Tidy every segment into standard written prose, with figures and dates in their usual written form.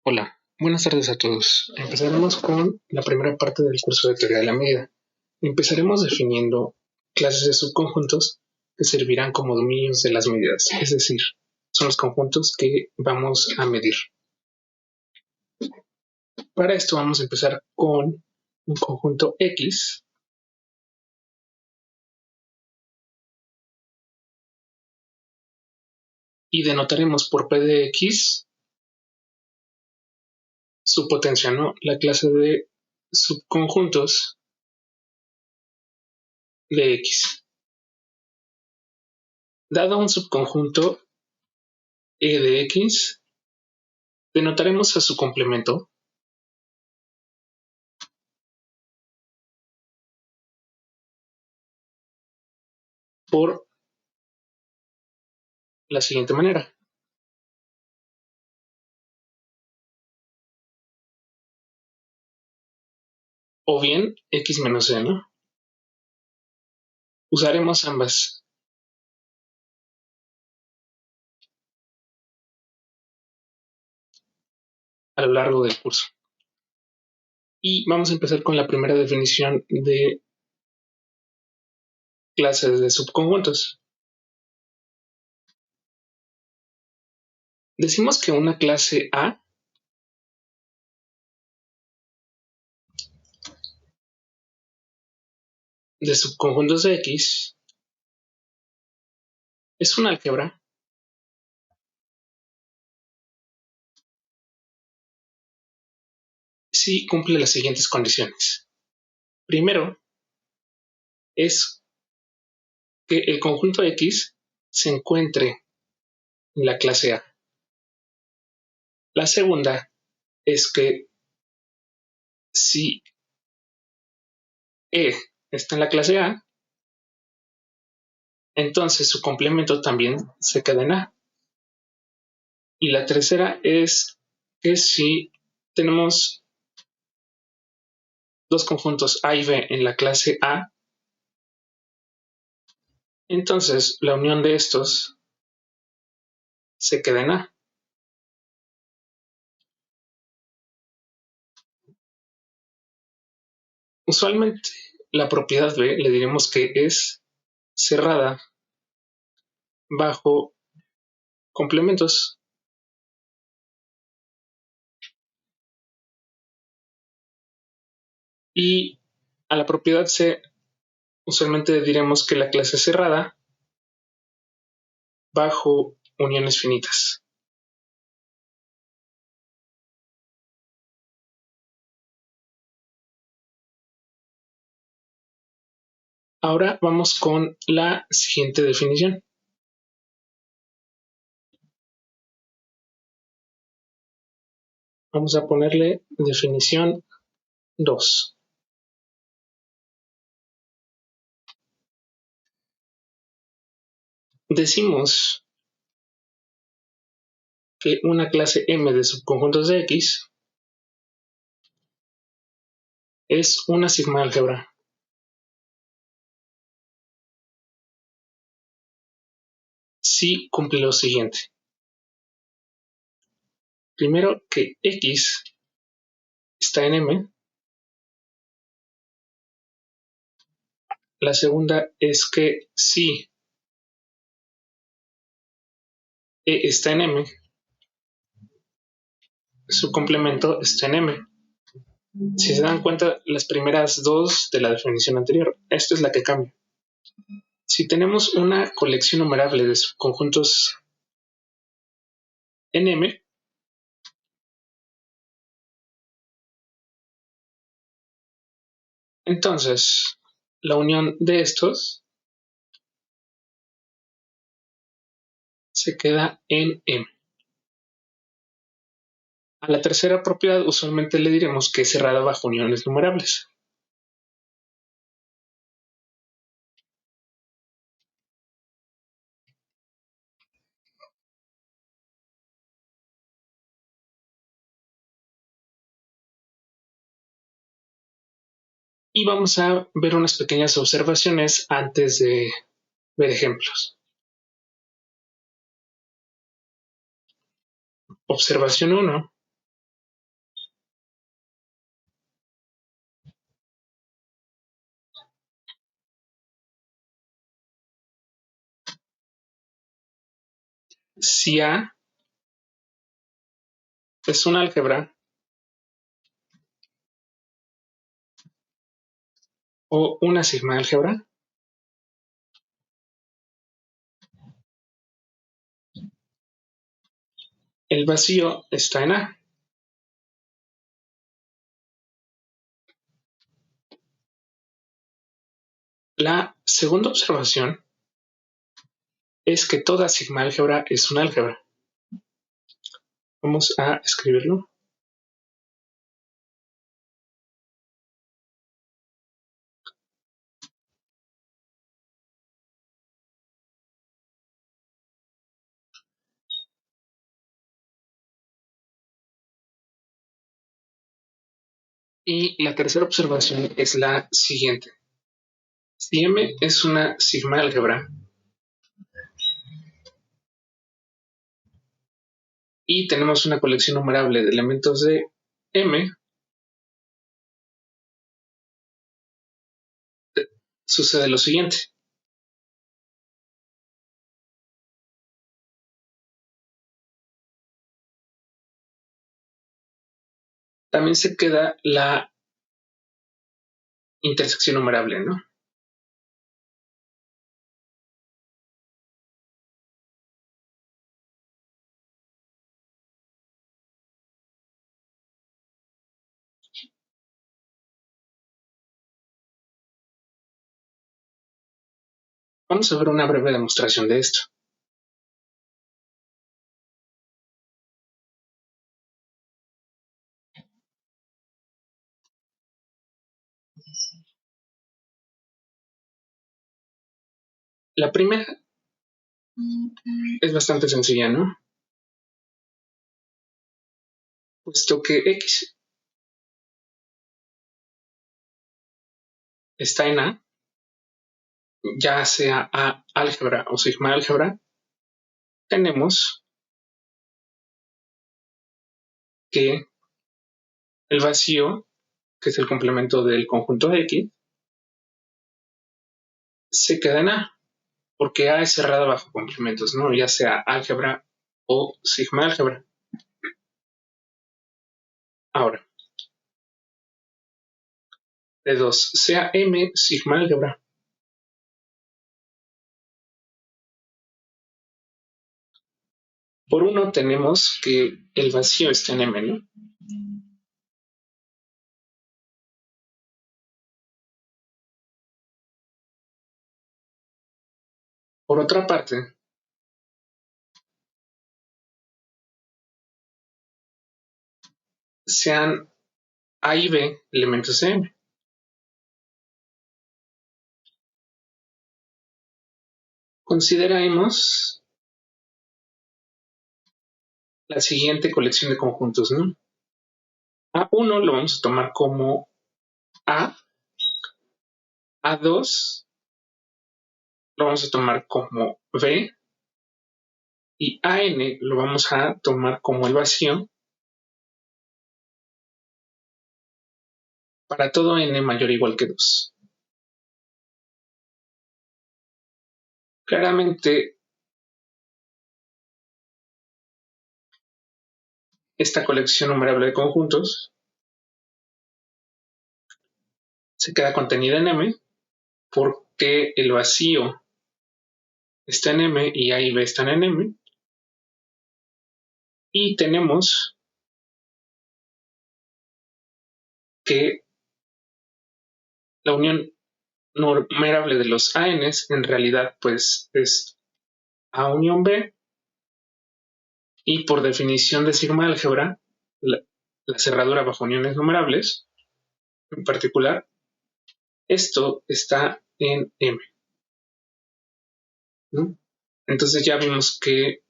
Hola, buenas tardes a todos. Empezaremos con la primera parte del curso de teoría de la medida. Empezaremos definiendo clases de subconjuntos que servirán como dominios de las medidas, es decir, son los conjuntos que vamos a medir. Para esto vamos a empezar con un conjunto X y denotaremos por P de X su potencia, ¿no? La clase de subconjuntos de X. Dado un subconjunto E de X, denotaremos a su complemento por la siguiente manera. O bien X menos E, ¿no? Usaremos ambas. A lo largo del curso. Y vamos a empezar con la primera definición de clases de subconjuntos. Decimos que una clase A de subconjuntos de X es un álgebra si cumple las siguientes condiciones. Primero, es que el conjunto X se encuentre en la clase A. La segunda es que si E está en la clase A, entonces su complemento también se queda en A. Y la tercera es que si tenemos dos conjuntos A y B en la clase A, entonces la unión de estos se queda en A. Usualmente la propiedad B le diremos que es cerrada bajo complementos. Y a la propiedad C usualmente diremos que la clase es cerrada bajo uniones finitas. Ahora vamos con la siguiente definición. Vamos a ponerle definición 2. Decimos que una clase M de subconjuntos de X es una sigma álgebra si cumple lo siguiente. Primero, que X está en M. La segunda es que si E está en M, su complemento está en M. Si se dan cuenta, las primeras dos de la definición anterior, esta es la que cambia. Si tenemos una colección numerable de subconjuntos en M, entonces la unión de estos se queda en M. A la tercera propiedad usualmente le diremos que es cerrada bajo uniones numerables. Y vamos a ver unas pequeñas observaciones antes de ver ejemplos. Observación 1. si A es un álgebra o una sigma álgebra, el vacío está en A. La segunda observación es que toda sigma álgebra es un álgebra. Vamos a escribirlo. Y la tercera observación es la siguiente. Si M es una sigma álgebra y tenemos una colección numerable de elementos de M, sucede lo siguiente. También se queda la intersección numerable, ¿no? Vamos a ver una breve demostración de esto. La primera es bastante sencilla, ¿no? Puesto que X está en A, ya sea A álgebra o sigma álgebra, tenemos que el vacío, que es el complemento del conjunto X, se queda en A, porque A es cerrada bajo complementos, ¿no? Ya sea álgebra o sigma álgebra. Ahora, de 2, sea M sigma álgebra. Por uno tenemos que el vacío está en M, ¿no? Por otra parte, sean A y B elementos de M. Consideremos la siguiente colección de conjuntos, ¿no? A1 lo vamos a tomar como A, A2 lo vamos a tomar como B y AN lo vamos a tomar como el vacío para todo n mayor o igual que 2. Claramente, esta colección numerable de conjuntos se queda contenida en M porque el vacío está en M y A y B están en M. Y tenemos que la unión numerable de los ANs en realidad pues es A unión B, y por definición de sigma álgebra, la cerradura bajo uniones numerables, en particular, esto está en M, ¿no? Entonces ya vimos que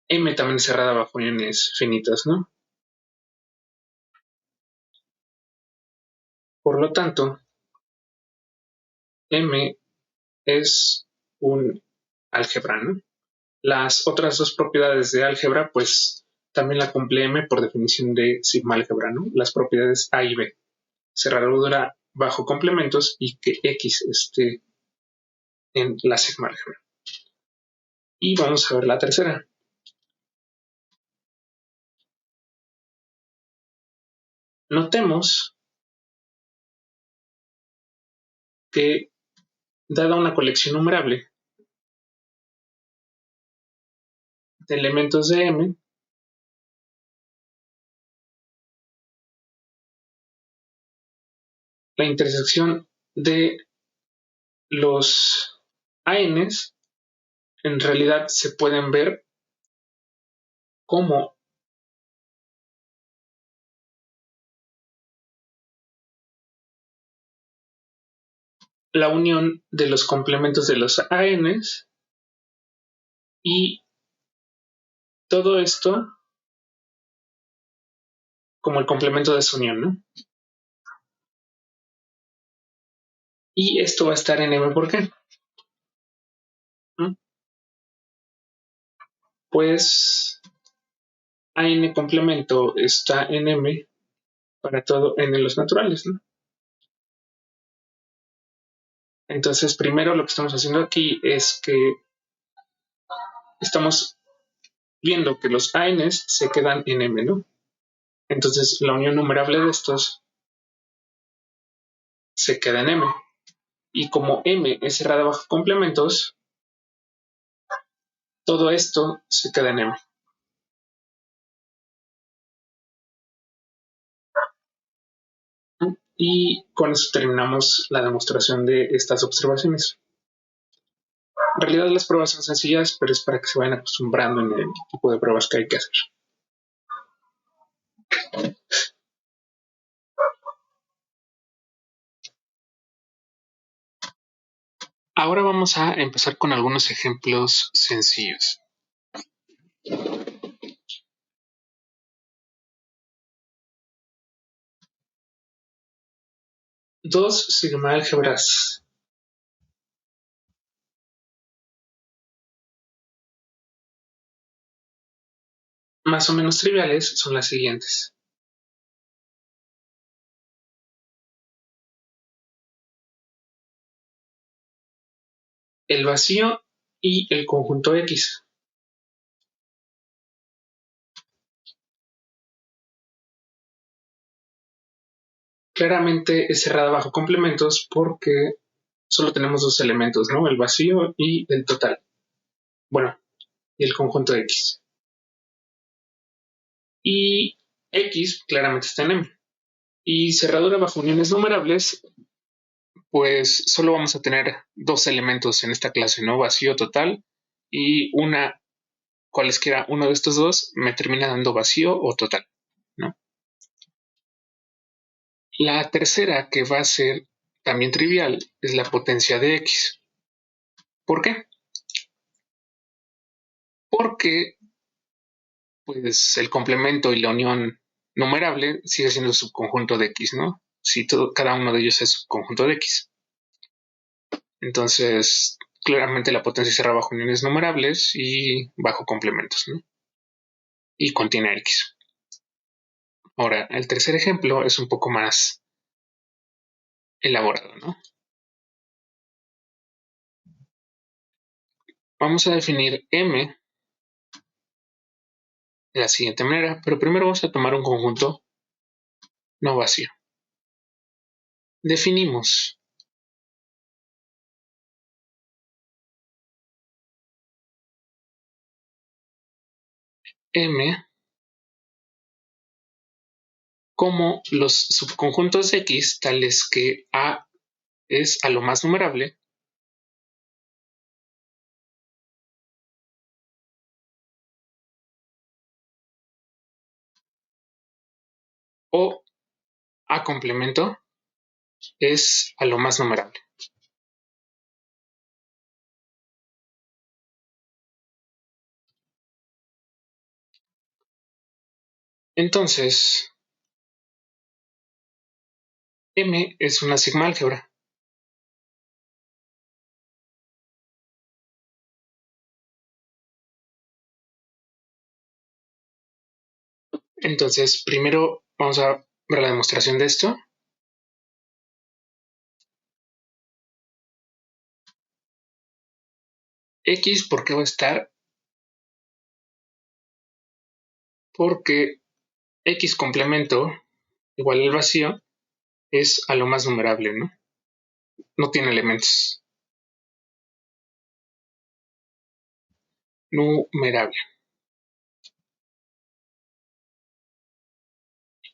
M también es cerrada bajo uniones finitas, ¿no? Por lo tanto, M es un álgebra, ¿no? Las otras dos propiedades de álgebra, pues también la cumple M por definición de sigma álgebra, ¿no? Las propiedades A y B. Cerradura bajo complementos y que X esté en la sigma álgebra. Y vamos a ver la tercera. Notemos que, dada una colección numerable de elementos de M, la intersección de los ANs en realidad se pueden ver como la unión de los complementos de los ANs, y todo esto como el complemento de su unión, ¿no? Y esto va a estar en M, ¿por qué? ¿Mm? Pues AN complemento está en M para todo n los naturales, ¿no? Entonces, primero lo que estamos haciendo aquí es que estamos viendo que los ANs se quedan en M, ¿no? Entonces, la unión numerable de estos se queda en M. Y como M es cerrada bajo complementos, todo esto se queda en M. Y con eso terminamos la demostración de estas observaciones. En realidad las pruebas son sencillas, pero es para que se vayan acostumbrando en el tipo de pruebas que hay que hacer. Ahora vamos a empezar con algunos ejemplos sencillos. Dos sigma-álgebras más o menos triviales son las siguientes. El vacío y el conjunto X. Claramente es cerrada bajo complementos porque solo tenemos dos elementos, ¿no? El vacío y el total. Bueno, y el conjunto X. Y X claramente está en M. Y cerradura bajo uniones numerables, pues solo vamos a tener dos elementos en esta clase, ¿no? Vacío total, y cualesquiera uno de estos dos me termina dando vacío o total, ¿no? La tercera, que va a ser también trivial, es la potencia de X. ¿Por qué? Porque pues el complemento y la unión numerable sigue siendo subconjunto de X, ¿no? Si cada uno de ellos es subconjunto de X. Entonces, claramente la potencia se cierra bajo uniones numerables y bajo complementos, ¿no? Y contiene X. Ahora, el tercer ejemplo es un poco más elaborado, ¿no? Vamos a definir M de la siguiente manera, pero primero vamos a tomar un conjunto no vacío. Definimos M como los subconjuntos de X tales que A es a lo más numerable o A complemento es a lo más numerable. Entonces, M es una sigma álgebra. Entonces, primero vamos a ver la demostración de esto. X, ¿por qué va a estar porque X complemento igual al vacío es a lo más numerable, ¿no? No tiene elementos. Numerable.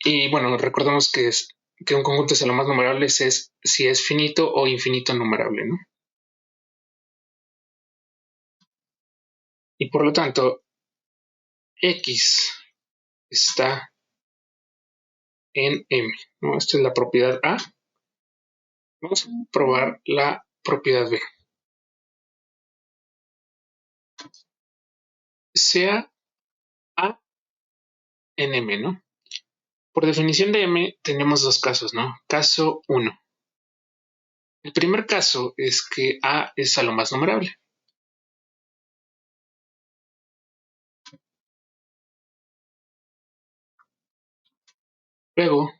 Y bueno, recordemos que un conjunto es a lo más numerable es si es finito o infinito numerable, ¿no? Y por lo tanto, X está en M, ¿no? Esta es la propiedad A. Vamos a probar la propiedad B. Sea A en M, ¿no? Por definición de M tenemos dos casos, ¿no? Caso 1. El primer caso es que A es a lo más numerable. Luego,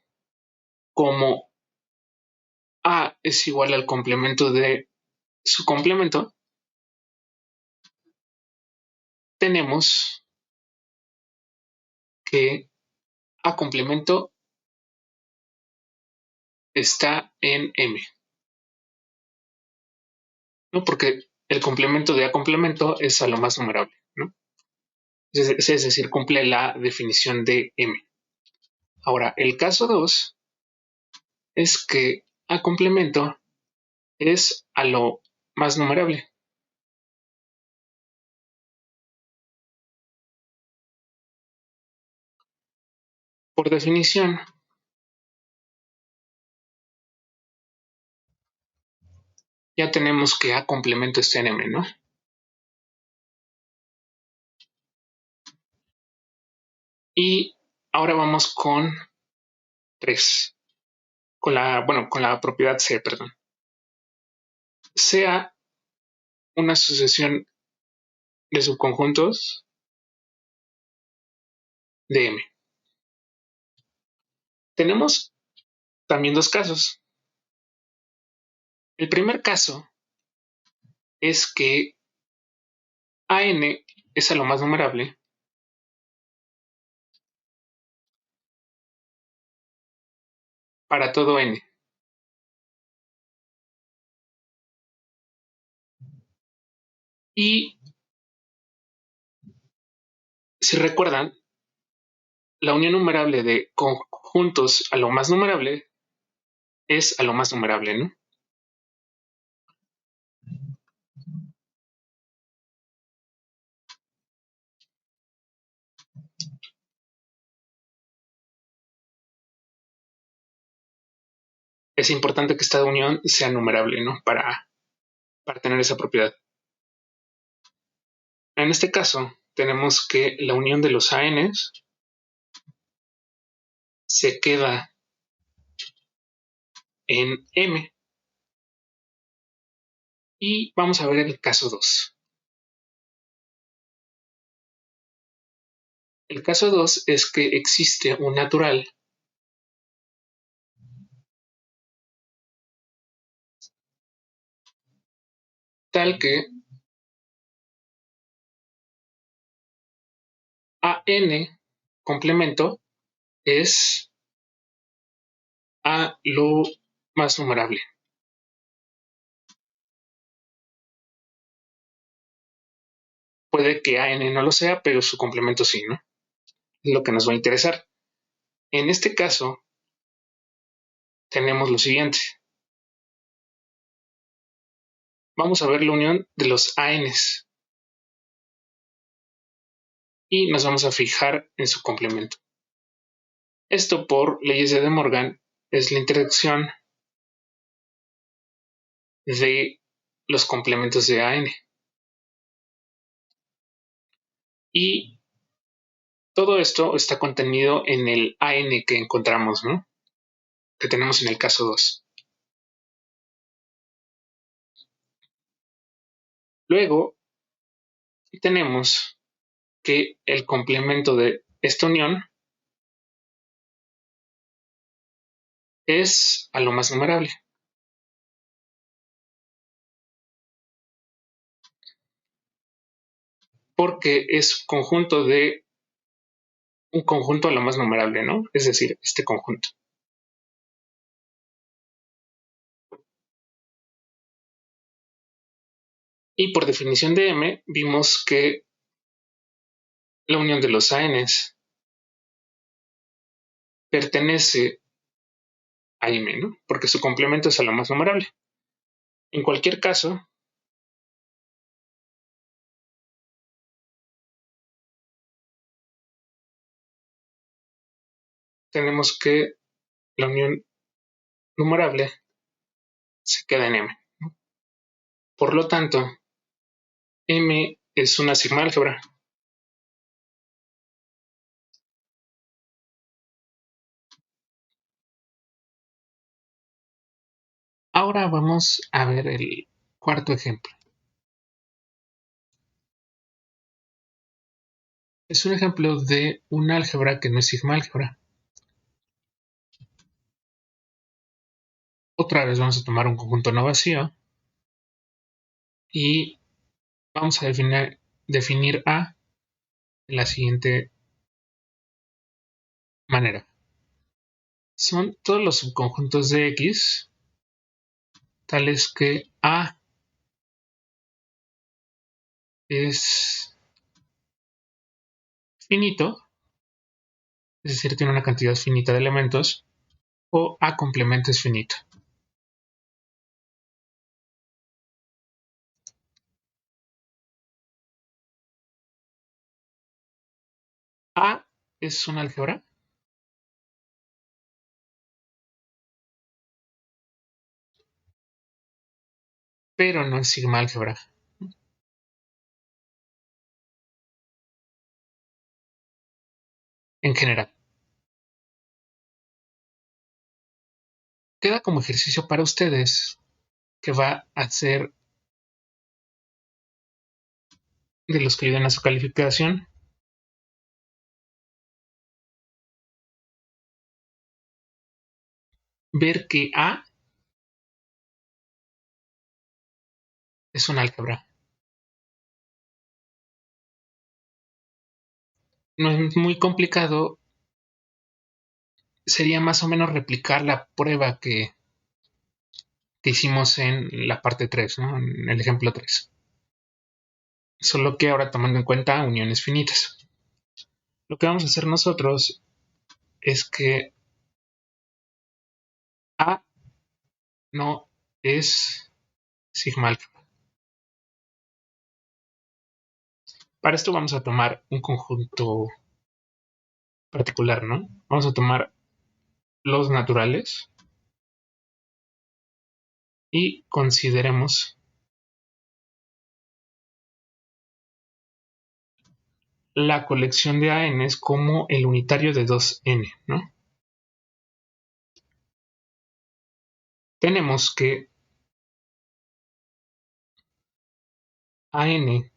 como A es igual al complemento de su complemento, tenemos que A complemento está en M, ¿no? Porque el complemento de A complemento es a lo más numerable, ¿no? Es decir, cumple la definición de M. Ahora, el caso 2 es que A complemento es a lo más numerable. Por definición, ya tenemos que A complemento está en M, ¿no? Y ahora vamos con 3, con la propiedad C, perdón. Sea una sucesión de subconjuntos de M. Tenemos también dos casos. El primer caso es que AN es a lo más numerable para todo N. Y si recuerdan, la unión numerable de conjuntos a lo más numerable es a lo más numerable, ¿no? Es importante que esta unión sea numerable, ¿no? Para tener esa propiedad. En este caso, tenemos que la unión de los ANs se queda en M. Y vamos a ver el caso 2. El caso 2 es que existe un natural tal que AN complemento es a lo más numerable. Puede que AN no lo sea, pero su complemento sí, ¿no? Es lo que nos va a interesar. En este caso, tenemos lo siguiente. Vamos a ver la unión de los ANs y nos vamos a fijar en su complemento. Esto por leyes de De Morgan es la interacción de los complementos de AN. Y todo esto está contenido en el AN que encontramos, ¿no? Que tenemos en el caso 2. Luego tenemos que el complemento de esta unión es a lo más numerable. Porque es conjunto de un conjunto a lo más numerable, ¿no? Es decir, este conjunto. Y por definición de M, vimos que la unión de los ANs pertenece a M, ¿no? Porque su complemento es a lo más numerable. En cualquier caso, tenemos que la unión numerable se queda en M, ¿no? Por lo tanto, M es una sigma álgebra. Ahora vamos a ver el cuarto ejemplo. Es un ejemplo de un álgebra que no es sigma álgebra. Otra vez vamos a tomar un conjunto no vacío y vamos a definir A de la siguiente manera. Son todos los subconjuntos de X tales que A es finito, es decir, tiene una cantidad finita de elementos, o A complemento es finito. A es un álgebra pero no es sigma álgebra. En general. Queda como ejercicio para ustedes que va a ser de los que ayudan a su calificación. Ver que A es un álgebra. No es muy complicado. Sería más o menos replicar la prueba que hicimos en la parte 3, ¿no? En el ejemplo 3. Solo que ahora tomando en cuenta uniones finitas. Lo que vamos a hacer nosotros es que A no es sigma álgebra. Para esto vamos a tomar un conjunto particular, ¿no? Vamos a tomar los naturales y consideremos la colección de ANs como el unitario de 2n, ¿no? Tenemos que AN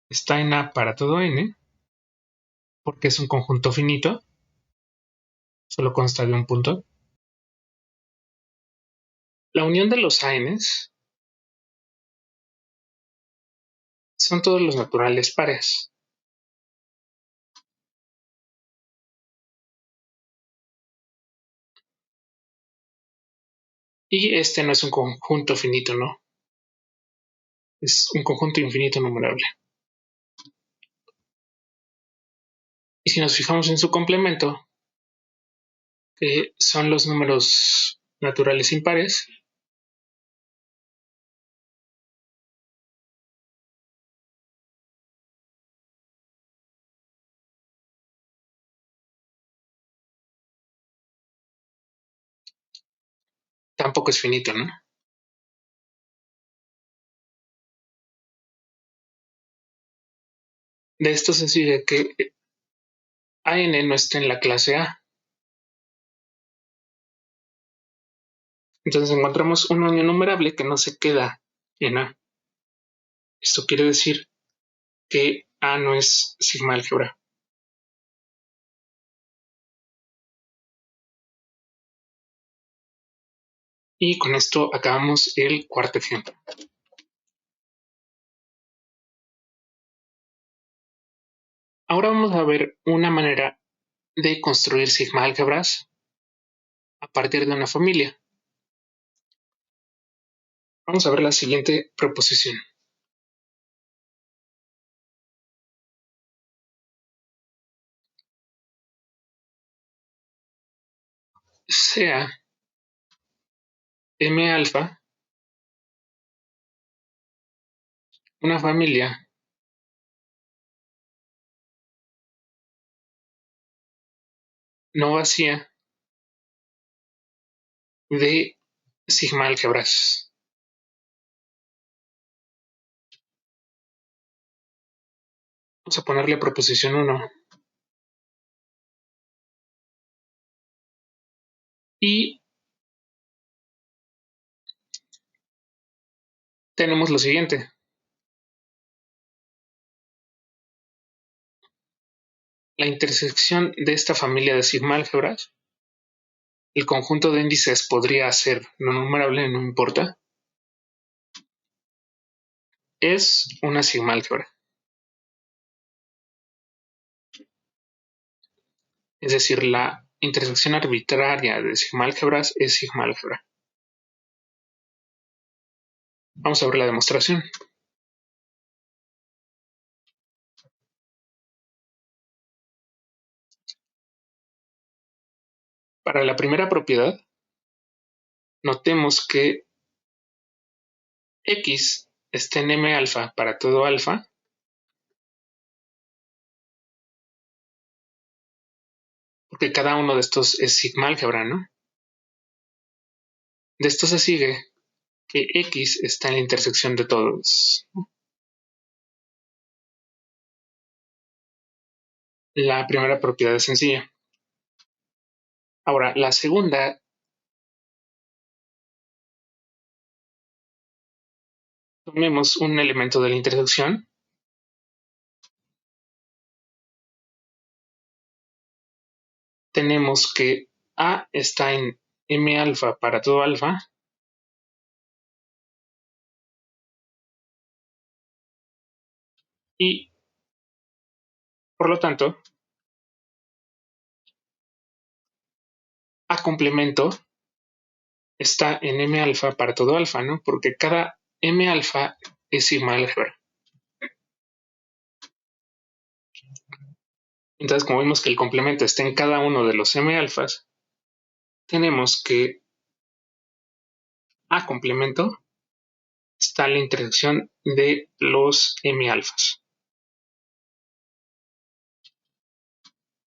está en A para todo n, porque es un conjunto finito, solo consta de un punto. La unión de los ANs son todos los naturales pares. Y este no es un conjunto finito, ¿no? Es un conjunto infinito numerable. Y si nos fijamos en su complemento, que son los números naturales impares, tampoco es finito, ¿no? De esto se sigue que AN no está en la clase A. Entonces encontramos una unión numerable que no se queda en A. Esto quiere decir que A no es sigma álgebra. Y con esto acabamos el cuarto ejemplo. Ahora vamos a ver una manera de construir sigma álgebras a partir de una familia. Vamos a ver la siguiente proposición. Sea M alfa una familia no vacía de sigma álgebras. Vamos a ponerle proposición 1. Y tenemos lo siguiente. La intersección de esta familia de sigma álgebras, el conjunto de índices podría ser no numerable, no importa, es una sigma álgebra. Es decir, la intersección arbitraria de sigma álgebras es sigma álgebra. Vamos a ver la demostración. Para la primera propiedad, notemos que X está en M alfa para todo alfa, porque cada uno de estos es sigma álgebra, ¿no? De esto se sigue que X está en la intersección de todos. La primera propiedad es sencilla. Ahora, la segunda, tomemos un elemento de la intersección. Tenemos que A está en M alfa para todo alfa. Y, por lo tanto, A complemento está en M alfa para todo alfa, ¿no? Porque cada M alfa es sigma álgebra. Entonces, como vimos que el complemento está en cada uno de los M alfas, tenemos que A complemento está en la intersección de los M alfas.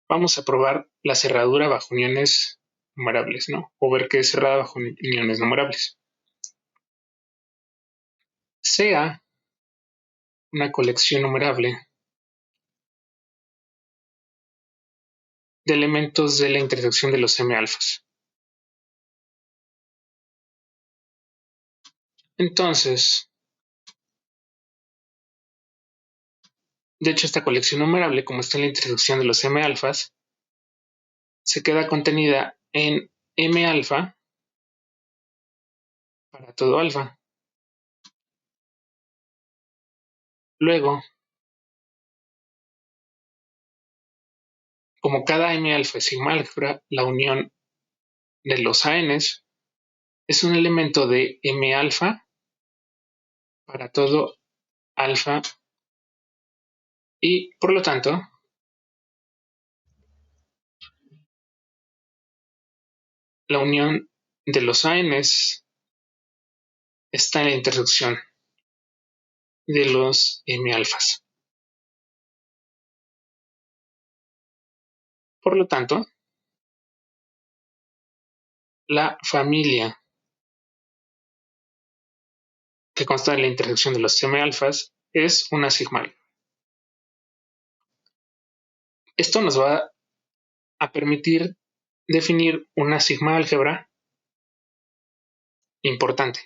Vamos a probar la cerradura bajo uniones numerables, ¿no? O ver qué es cerrada bajo uniones numerables. Sea una colección numerable de elementos de la intersección de los M alfas. Entonces, de hecho, esta colección numerable, como está en la intersección de los M alfas, se queda contenida en M alfa para todo alfa. Luego, como cada M alfa es sigma álgebra, la unión de los ANs es un elemento de M alfa para todo alfa y, por lo tanto, la unión de los ANs está en la intersección de los M alfas. Por lo tanto, la familia que consta de la intersección de los M alfas es una sigma álgebra. Esto nos va a permitir definir una sigma álgebra importante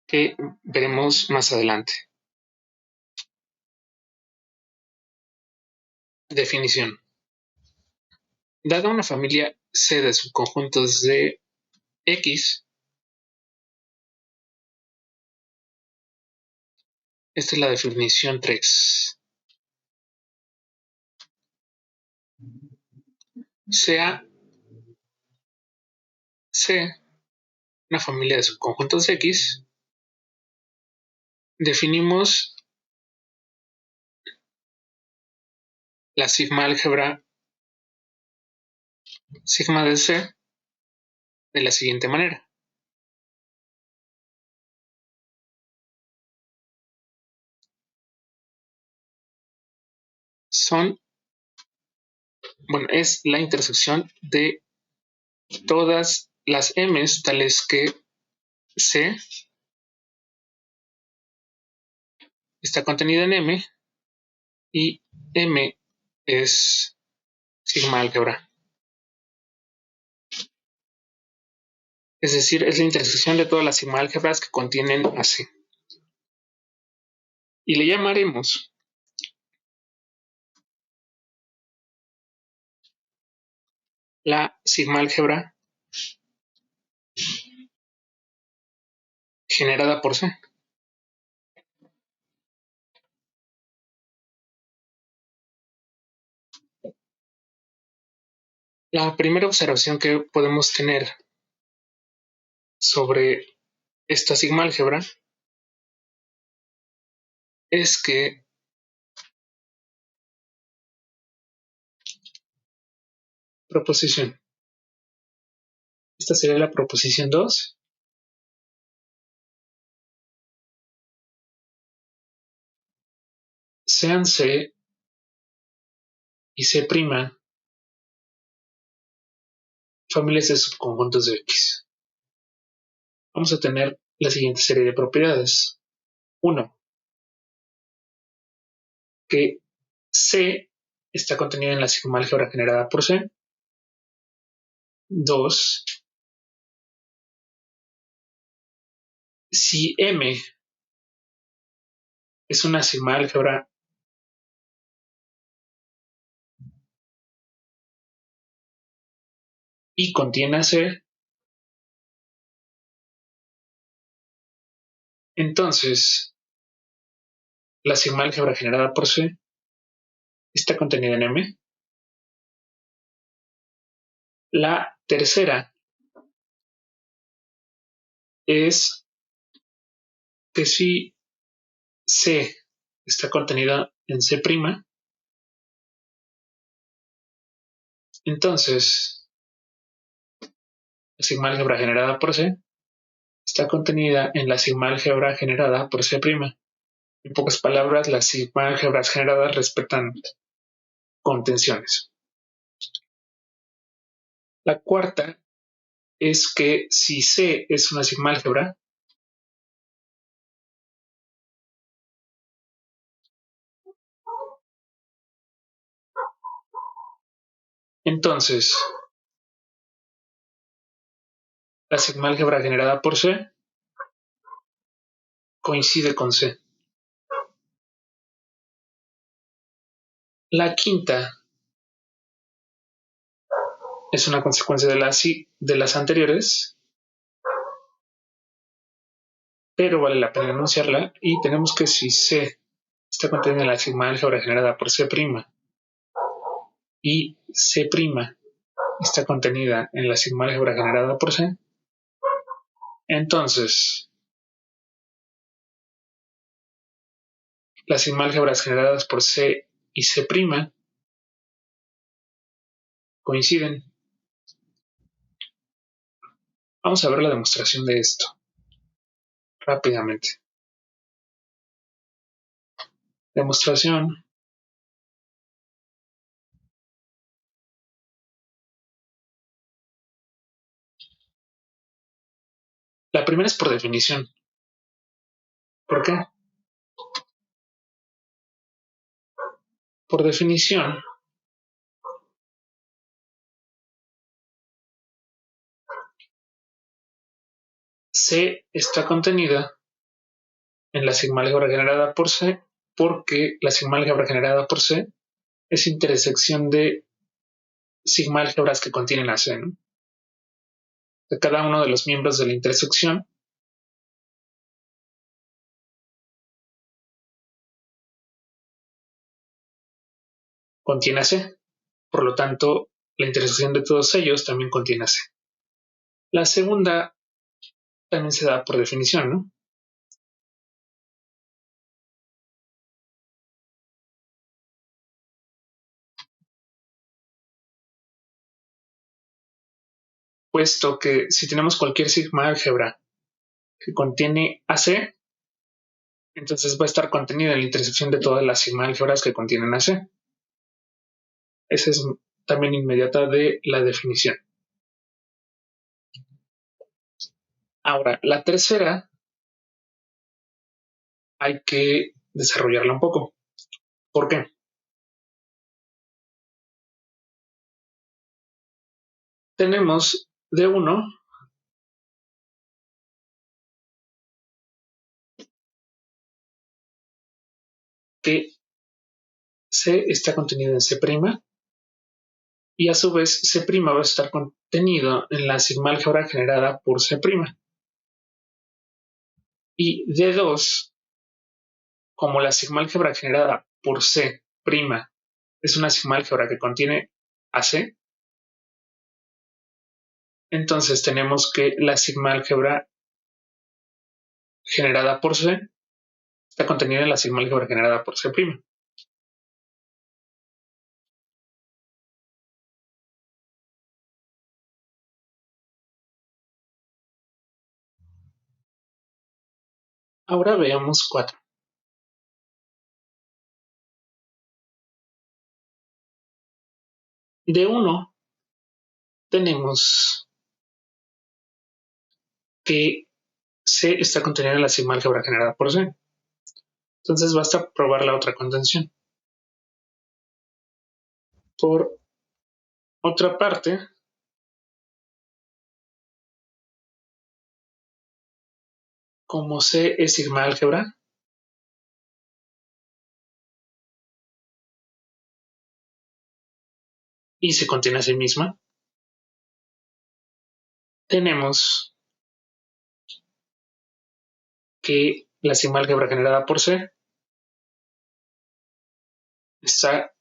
que veremos más adelante. Definición. Dada una familia C de subconjuntos de X, esta es la definición 3. sea C una familia de subconjuntos X, definimos la sigma álgebra sigma de C de la siguiente manera. Es la intersección de todas las m's tales que C está contenida en M y M es sigma álgebra. Es decir, es la intersección de todas las sigma álgebras que contienen a C. Y le llamaremos la sigma álgebra generada por C. La primera observación que podemos tener sobre esta sigma álgebra es que proposición. Esta sería la proposición 2. Sean C y C' familias de subconjuntos de X. Vamos a tener la siguiente serie de propiedades. 1. Que C está contenida en la sigma álgebra generada por C. 2. Si M es una sigma álgebra y contiene a C, entonces la sigma álgebra generada por C está contenida en M. La tercera es que si C está contenida en C', entonces la sigma álgebra generada por C está contenida en la sigma álgebra generada por C'. En pocas palabras, las sigma álgebras generadas respetan contenciones. La cuarta es que si C es una sigma álgebra, entonces la sigma álgebra generada por C coincide con C. La quinta es una consecuencia de las anteriores, pero vale la pena enunciarla y tenemos que si C está contenida en la sigma álgebra generada por C' y C' está contenida en la sigma álgebra generada por C, entonces las sigma álgebras generadas por C y C' coinciden. Vamos a ver la demostración de esto rápidamente. Demostración. La primera es por definición. ¿Por qué? Por definición, C está contenida en la sigma álgebra generada por C porque la sigma álgebra generada por C es intersección de sigma álgebras que contienen a C, ¿no? De cada uno de los miembros de la intersección contiene a C. Por lo tanto, la intersección de todos ellos también contiene C. La segunda también se da por definición, ¿no? Puesto que si tenemos cualquier sigma álgebra que contiene AC, entonces va a estar contenida en la intersección de todas las sigma álgebras que contienen AC. Esa es también inmediata de la definición. Ahora, la tercera hay que desarrollarla un poco. ¿Por qué? Tenemos D1 que C está contenido en C' y a su vez C' va a estar contenido en la sigma álgebra generada por C'. Y D2, como la sigma álgebra generada por C' es una sigma álgebra que contiene AC, entonces tenemos que la sigma álgebra generada por C está contenida en la sigma álgebra generada por C'. Ahora veamos 4. De 1 tenemos que C está contenida en la sigma álgebra generada por C. Entonces basta probar la otra contención. Por otra parte, como C es sigma álgebra, y se contiene a sí misma, tenemos que la sigma álgebra generada por C está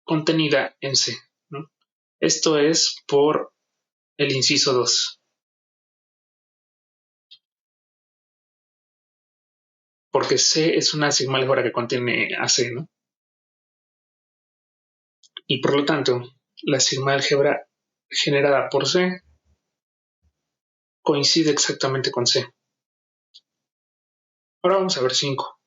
contenida en C, ¿no? Esto es por el inciso 2, porque C es una sigma álgebra que contiene a C, ¿no? Y por lo tanto, la sigma álgebra generada por C coincide exactamente con C. Ahora vamos a ver 5.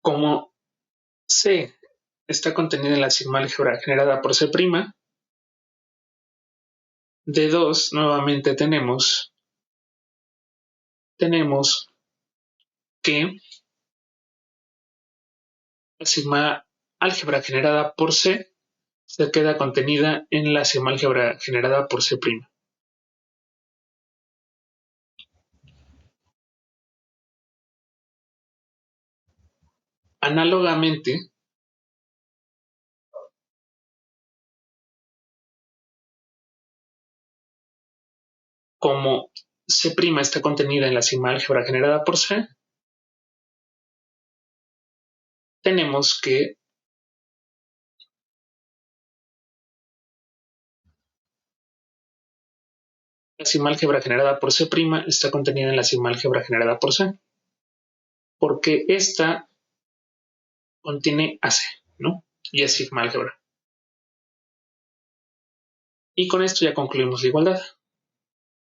Como C está contenida en la sigma álgebra generada por C', de 2 nuevamente tenemos que la sigma álgebra generada por C se queda contenida en la sigma álgebra generada por C'. Análogamente, como C' está contenida en la sigma álgebra generada por C, tenemos que la sigma álgebra generada por C' está contenida en la sigma álgebra generada por C, porque esta contiene AC, ¿no? Y es sigma álgebra. Y con esto ya concluimos la igualdad,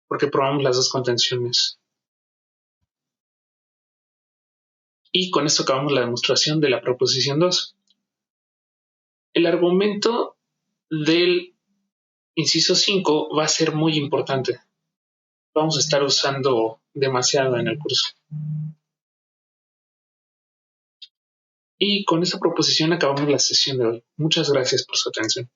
porque probamos las dos contenciones. Y con esto acabamos la demostración de la proposición 2. El argumento del inciso 5 va a ser muy importante. Vamos a estar usando demasiado en el curso. Y con esta proposición acabamos la sesión de hoy. Muchas gracias por su atención.